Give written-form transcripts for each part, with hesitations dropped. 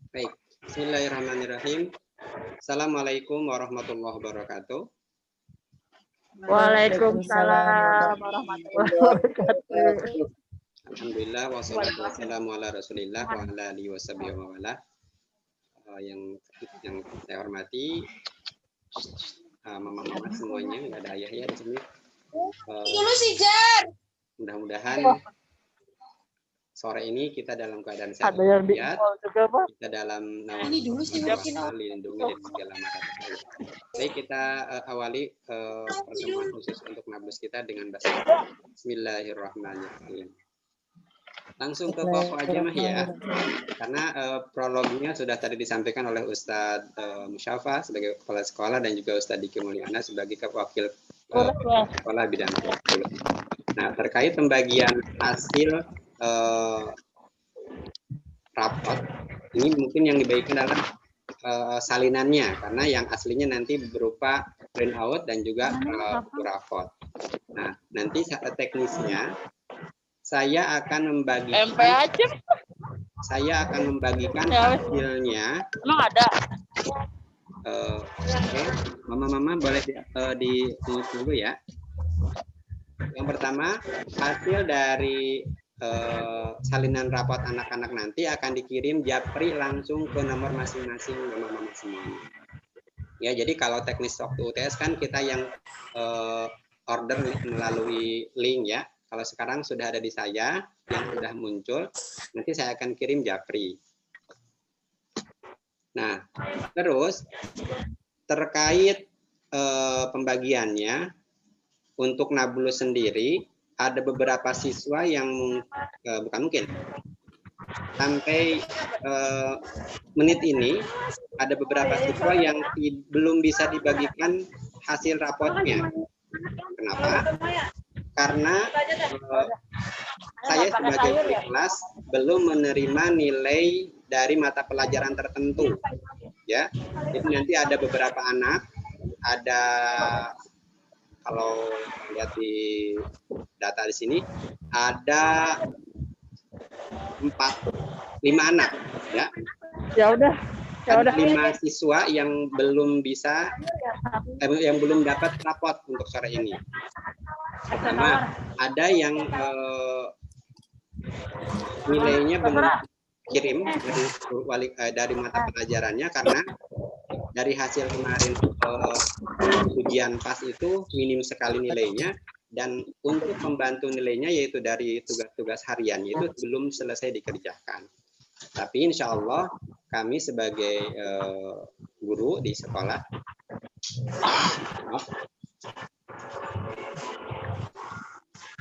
Baik, bismillahirrahmanirrahim. Assalamualaikum warahmatullahi wabarakatuh. Waalaikumsalam warahmatullahi wabarakatuh. Alhamdulillah wassalatu wassalamu ala Rasulillah wa ala alihi washabihi wa wala. Yang saya hormati mama-mama semuanya, nggak ada ayah ya di sini. Mudah-mudahan sore ini kita dalam keadaan sehat walafiat, kita dalam lindungi dari segala macam. Baik, kita awali pertemuan khusus untuk nablus kita dengan basmalah. Bismillahirrahmanirrahim. Langsung ke pokok aja mah ya, karena prolognya sudah tadi disampaikan oleh Ustadz Musyafa sebagai kepala sekolah dan juga Ustadz Diki Mulyana sebagai wakil kepala bidang kurikulum. Nah, terkait pembagian hasil rapot, ini mungkin yang dibagikan adalah salinannya, karena yang aslinya nanti berupa print out dan juga buku rapot. Nah, nanti teknisnya saya akan membagikan hasilnya. Emang ada? Oke, mama-mama boleh di dulu ya. Yang pertama, hasil dari salinan rapot anak-anak nanti akan dikirim japri langsung ke nomor masing-masing mama-mama semuanya. Ya, jadi kalau teknis waktu UTS kan kita yang order melalui link ya. Kalau sekarang sudah ada di saya yang sudah muncul, nanti saya akan kirim japri. Nah, terus terkait pembagiannya untuk nablus sendiri, ada beberapa siswa yang bukan mungkin sampai menit ini ada beberapa siswa yang belum bisa dibagikan hasil rapotnya. Kenapa? Karena saya sebagai wali kelas belum menerima nilai dari mata pelajaran tertentu, ya. Jadi nanti ada beberapa anak, ada kalau lihat di data di sini ada 5 anak, ya. Ada 5 siswa yang belum bisa, yang belum dapat rapot untuk sore ini. Pertama, ada yang nilainya belum kirim dari mata pelajarannya karena dari hasil kemarin ujian PAS itu minim sekali nilainya, dan untuk membantu nilainya yaitu dari tugas-tugas harian itu belum selesai dikerjakan. Tapi insya Allah kami sebagai guru di sekolah,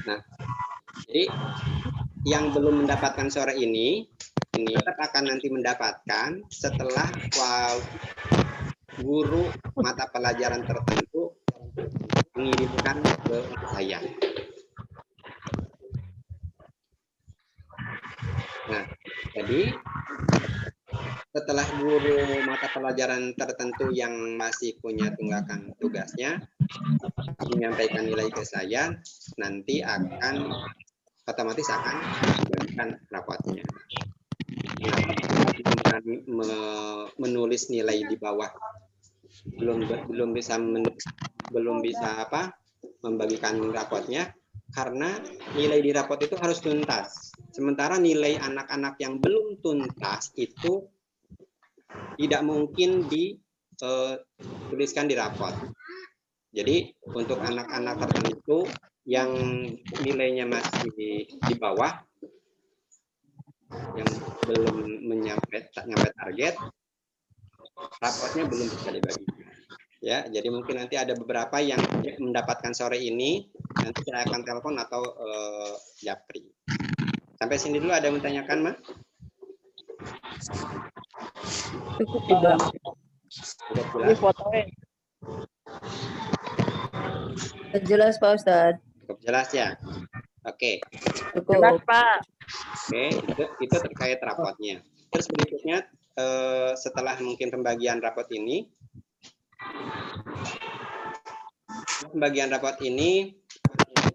nah, jadi yang belum mendapatkan sore ini tetap akan nanti mendapatkan setelah guru mata pelajaran tertentu mengirimkan ke saya. Nah, jadi setelah guru mata pelajaran tertentu yang masih punya tunggakan tugasnya menyampaikan nilai ke saya, nanti akan otomatis akan diberikan rapotnya. Menulis nilai di bawah belum bisa membagikan rapotnya karena nilai di rapot itu harus tuntas. Sementara nilai anak-anak yang belum tuntas itu tidak mungkin dituliskan di rapot. Jadi untuk anak-anak tertentu yang nilainya masih di bawah, yang belum nyampe target, rapotnya belum bisa dibagikan. Ya, jadi mungkin nanti ada beberapa yang mendapatkan sore ini, nanti saya akan telepon atau japri. Sampai sini dulu ada yang menanyakan, Ma? Cukup tidak? Cukup jelas? Jelas Pak Ustadz. Cukup jelas ya? Oke. Jelas Pak. Oke, itu terkait rapotnya. Terus berikutnya setelah mungkin pembagian rapot ini,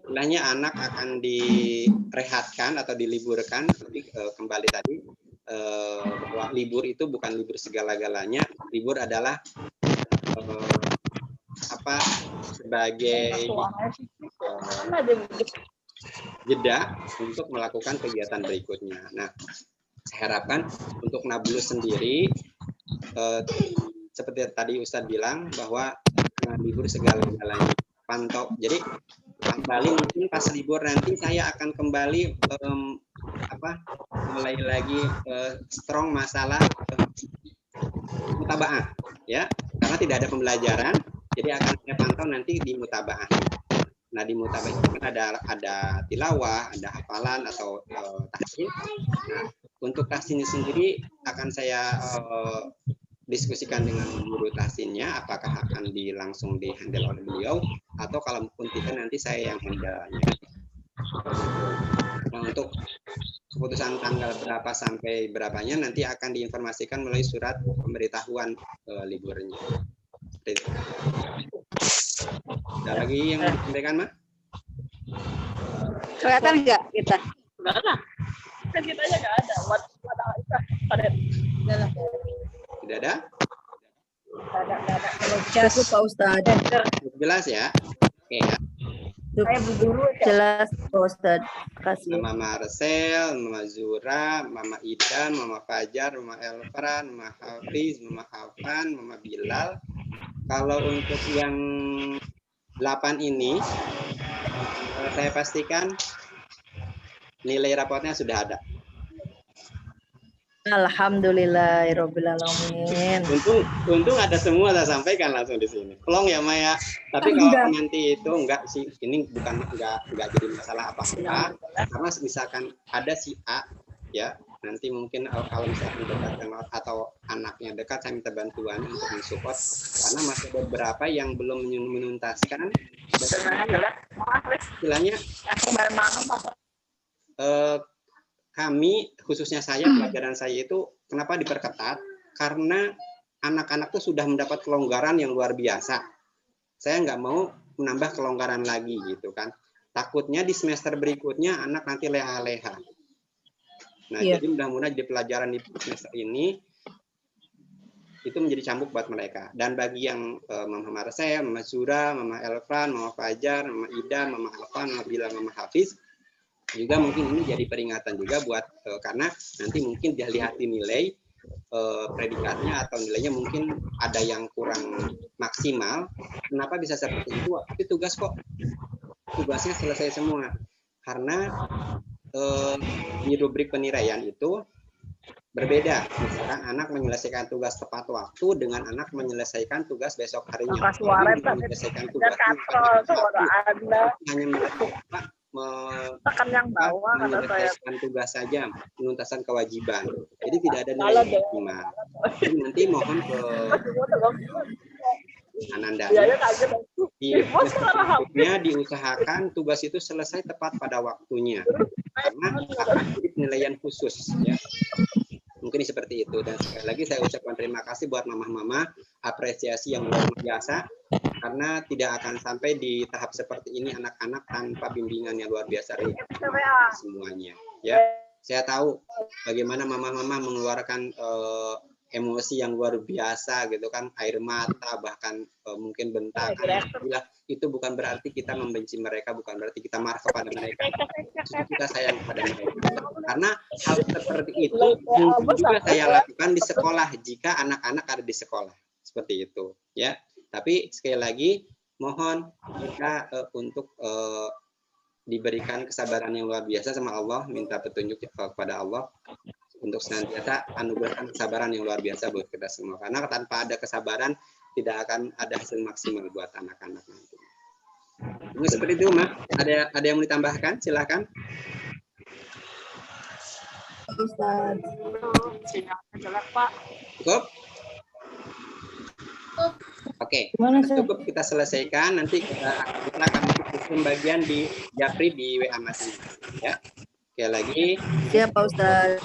istilahnya anak akan direhatkan atau diliburkan. Kembali tadi bahwa bahwa libur itu bukan libur segala-galanya. Libur adalah sebagai jeda untuk melakukan kegiatan berikutnya. Nah, saya harapkan untuk Nablus sendiri seperti tadi Ustadz bilang bahwa libur segala-galanya, pantau. Jadi kembali mungkin pas libur nanti saya akan kembali mulai lagi strong masalah mutabaah, ya, karena tidak ada pembelajaran, jadi akan saya pantau nanti di mutabaah. Nah, di mutabaah itu kan ada tilawah, ada hafalan atau tahsin. Nah, untuk tahsinnya sendiri akan saya diskusikan dengan guru tahsinnya, apakah akan langsung di-handle oleh beliau, atau kalaupun tidak nanti saya yang handle-nya. Nah, untuk keputusan tanggal berapa sampai berapanya nanti akan diinformasikan melalui surat pemberitahuan liburnya. Ada lagi yang mau disampaikan, Ma? Kelihatan nggak kita? Enggak ada. Kan kita aja nggak ada. Tidak ada? Cukup Pak Ustadz. Jelas ya? Oke. Jelas Pak Ustadz. Kasih. Mama Marcel, Mama Zura, Mama Ida, Mama Fajar, Mama Elfran, Mama Hafiz, Mama Hafan, Mama Bilal. Kalau untuk yang 8 ini, saya pastikan nilai rapotnya sudah ada. Alhamdulillahirobbilalamin. Untung ada semua saya sampaikan langsung di sini. Tolong ya Maya. Tapi kalau nanti itu enggak sih, ini bukan enggak jadi masalah apa-apa. Karena misalkan ada si A, ya nanti mungkin kalau misalkan dekat atau anaknya dekat, saya minta bantuan untuk mensupport karena masih beberapa yang belum menuntaskan. Istilahnya kami, khususnya saya, pelajaran saya itu kenapa diperketat? Karena anak-anak tuh sudah mendapat kelonggaran yang luar biasa. Saya nggak mau menambah kelonggaran lagi gitu kan. Takutnya di semester berikutnya anak nanti leha-leha. Nah, jadi mudah-mudahan di pelajaran di semester ini itu menjadi cambuk buat mereka. Dan bagi yang Mama Marcel, Mama Zura, Mama Elfran, Mama Fajar, Mama Ida, Mama Alfan, Mama Bila, Mama Hafiz, juga mungkin ini jadi peringatan juga buat karena nanti mungkin dia lihat nilai predikatnya atau nilainya mungkin ada yang kurang maksimal. Kenapa bisa seperti itu? Tapi tugasnya selesai semua karena di rubrik penilaian itu berbeda. Misalkan anak menyelesaikan tugas tepat waktu dengan anak menyelesaikan tugas besok harinya. Menyelesaikan tugas hanya menyelesaikan tugas saja, penuntasan kewajiban. Jadi tidak ada nilai maksimal. Jadi nanti mohon ke Ananda diusahakan tugas itu selesai tepat pada waktunya karena akan jadi penilaian khusus ya. Mungkin seperti itu. Dan sekali lagi saya ucapkan terima kasih buat mama-mama, apresiasi yang luar biasa karena tidak akan sampai di tahap seperti ini anak-anak tanpa bimbingan yang luar biasa semuanya ya. Saya tahu bagaimana mama-mama mengeluarkan emosi yang luar biasa gitu kan, air mata bahkan mungkin bentakan. Itu bukan berarti kita membenci mereka, bukan berarti kita marah kepada mereka. Justru kita sayang kepada mereka. Karena hal seperti itu juga saya lakukan di sekolah jika anak-anak ada di sekolah. Seperti itu ya. Tapi sekali lagi mohon kita untuk diberikan kesabaran yang luar biasa sama Allah, minta petunjuk kepada Allah untuk senantiasa anugerahkan kesabaran yang luar biasa buat kita semua. Karena tanpa ada kesabaran tidak akan ada hasil maksimal buat anak-anak nanti. Mungkin seperti itu, Ma. Ada yang mau ditambahkan? Silakan. Cukup? Oke. Cukup kita selesaikan. Nanti kita akan pembagian di Japri di WA masing-masing. Ya. Sekali lagi. Siap Pak Ustaz.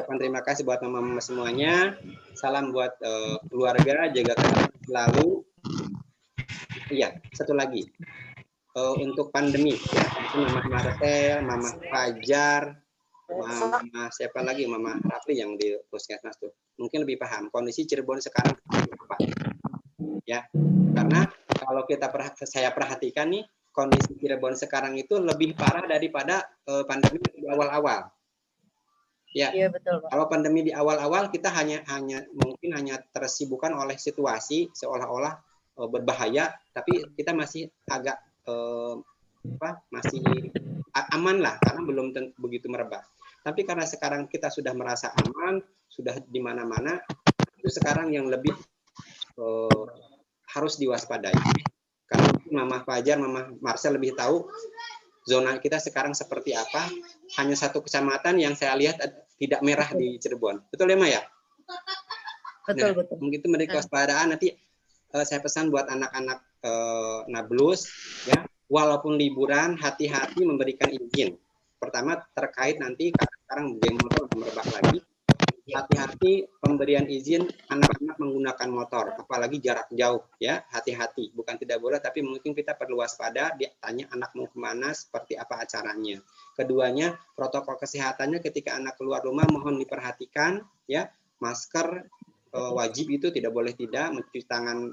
Terima kasih buat mama-mama semuanya. Salam buat keluarga, jaga kesehatan selalu. Iya, satu lagi. Untuk pandemi, ya, Mama Marcel, Mama Fajar, Mama siapa lagi, Mama Rafli yang di Puskesmas tuh mungkin lebih paham kondisi Cirebon sekarang apa ya, karena kalau saya perhatikan nih kondisi Cirebon sekarang itu lebih parah daripada pandemi di awal-awal ya. Iya betul, Pak. Kalau pandemi di awal-awal kita mungkin hanya tersibukkan oleh situasi seolah-olah berbahaya, tapi kita masih agak masih aman lah karena belum begitu merebak. Tapi karena sekarang kita sudah merasa aman, sudah di mana-mana, itu sekarang yang lebih harus diwaspadai. Karena Mama Fajar, Mama Marcel lebih tahu zona kita sekarang seperti apa. Hanya satu kecamatan yang saya lihat tidak merah di Cirebon. Betul ya, Ma ya? Betul, nah, betul. Mungkin itu menjadi kewaspadaan. Nanti saya pesan buat anak-anak Nablus, ya, walaupun liburan, hati-hati memberikan izin. Pertama terkait nanti sekarang geng motor merebak lagi, hati-hati pemberian izin anak-anak menggunakan motor, apalagi jarak jauh ya, hati-hati. Bukan tidak boleh, tapi mungkin kita perlu waspada. Dia tanya anak mau kemana, seperti apa acaranya. Keduanya, protokol kesehatannya ketika anak keluar rumah mohon diperhatikan ya, masker wajib itu tidak boleh tidak, mencuci tangan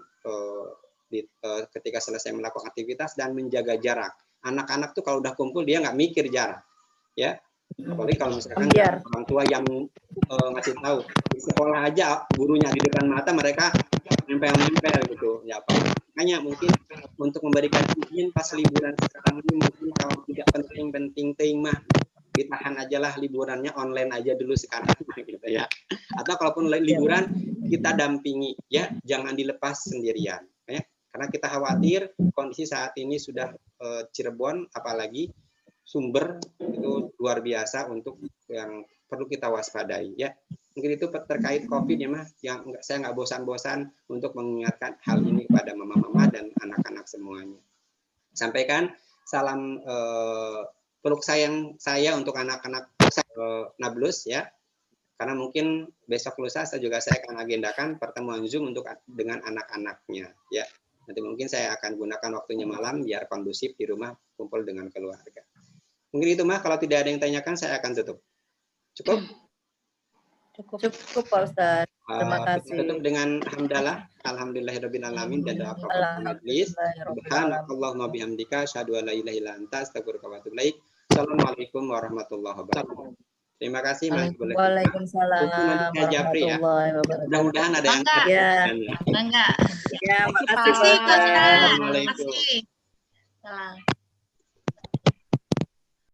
ketika selesai melakukan aktivitas dan menjaga jarak. Anak-anak tuh kalau udah kumpul dia nggak mikir jarak ya, apalagi kalau misalkan orang tua yang ngasih tahu. Di sekolah aja gurunya di depan mata mereka nempel-nempel gitu ya, apa makanya mungkin untuk memberikan izin pas liburan sekarang ini mungkin kalau tidak penting mah ditahan aja lah, liburannya online aja dulu sekarang gitu ya. Atau kalaupun liburan kita dampingi ya, jangan dilepas sendirian ya, karena kita khawatir kondisi saat ini sudah Cirebon apalagi sumber itu luar biasa untuk yang perlu kita waspadai ya. Mungkin itu terkait COVID ya, Mas, yang saya nggak bosan-bosan untuk mengingatkan hal ini kepada mama-mama dan anak-anak semuanya. Sampaikan salam peluk sayang saya untuk anak-anak Nablus ya, karena mungkin besok lusa saya akan agendakan pertemuan Zoom dengan anak-anaknya ya. Nanti mungkin saya akan gunakan waktunya malam biar kondusif di rumah kumpul dengan keluarga. Mungkin itu, Mah, kalau tidak ada yang tanyakan saya akan tutup. Cukup? Cukup Pak Ustadz. Terima kasih. Tutup dengan hamdalah, alhamdulillahirabbil alamin, dan doa kafaratul majlis. Subhanakallahumma bihamdika asyhadu an la ilaha illa anta astaghfiruka wa atubu ilaik. Assalamualaikum warahmatullahi wabarakatuh. Terima kasih, Mas. Waalaikumsalam warahmatullahi wabarakatuh. Mudah-mudahan ada yang ya. Ya, makasih. Assalamualaikum. Salam.